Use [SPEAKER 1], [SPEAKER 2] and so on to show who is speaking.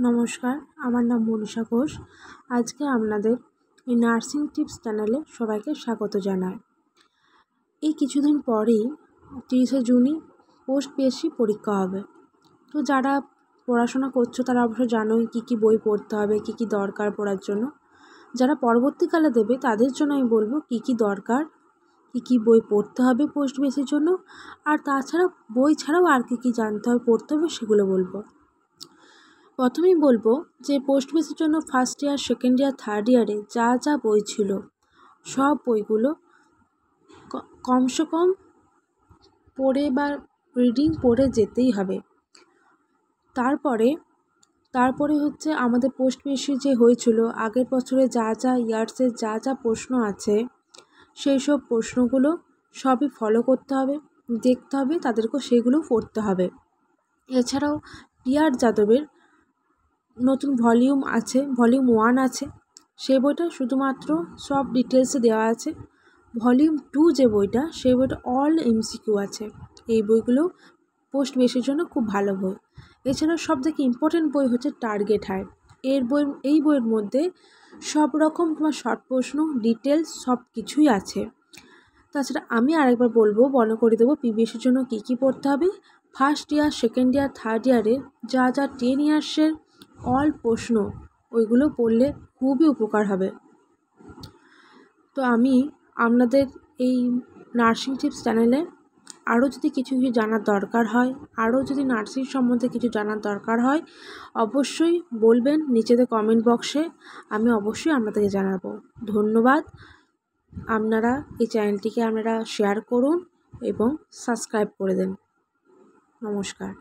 [SPEAKER 1] নমস্কার, আমার নাম মনীষা ঘোষ। আজকে আপনাদের এই নার্সিং টিপস চ্যানেলে সবাইকে স্বাগত জানাই। এই কিছুদিন পরেই 30শে জুনই পোস্ট পিএসসি পরীক্ষা হবে। তো যারা পড়াশোনা করছো তারা অবশ্য জানোই কী বই পড়তে হবে, কী দরকার পড়ার জন্য। যারা পরবর্তীকালে দেবে তাদের জন্য আমি বলবো কী দরকার, কী বই পড়তে হবে পোস্ট পিএসসির জন্য, আর তাছাড়া বই ছাড়াও আর কী জানতে হবে, পড়তে হবে সেগুলো বলবো। প্রথমেই বলবো যে পোস্ট পিএসসির জন্য first year, second year, third ইয়ারে যা বই ছিল সব বইগুলো কমসে কম পড়ে বা রিডিং পড়ে যেতেই হবে। তারপরে হচ্ছে আমাদের পোস্ট পিএসসি যে হয়েছিল আগের বছরে যা ইয়ার্সের যা প্রশ্ন আছে সেই সব প্রশ্নগুলো সবই ফলো করতে হবে, দেখতে হবে, তাদেরকেও সেগুলো পড়তে হবে। এছাড়াও টি.আর. যাদবের নতুন ভলিউম 1 আছে, সেই বইটা শুধুমাত্র সব ডিটেলসে দেওয়া আছে। ভলিউম 2 যে বইটা, সেই বইটা অল এমসিকিউ আছে। এই বইগুলো পোস্ট পিএসসির জন্য খুব ভালো বই। এছাড়াও সবথেকে ইম্পর্টেন্ট বই হচ্ছে টার্গেট হাইড। এই বইয়ের মধ্যে সব রকম তোমার শর্ট প্রশ্ন, ডিটেলস সব কিছুই আছে। তাছাড়া আমি আরেকবার বলবো, মনে করে দেবো পিবিএসসির জন্য কী পড়তে হবে। First year, second year, third ইয়ারে যা 10 ইয়ার্সের অল প্রশ্ন, ওইগুলো পড়লে খুবই উপকার হবে। তো আমি আপনাদের এই নার্সিং টিপস চ্যানেলে আরও যদি কিছু জানার দরকার হয়, আরও যদি নার্সিং সম্বন্ধে কিছু জানার দরকার হয়, অবশ্যই বলবেন নিচেতে কমেন্ট বক্সে, আমি অবশ্যই আপনাদেরকে জানাবো। ধন্যবাদ। আপনারা এই চ্যানেলটিকে শেয়ার করুন এবং সাবস্ক্রাইব করে দেন। নমস্কার।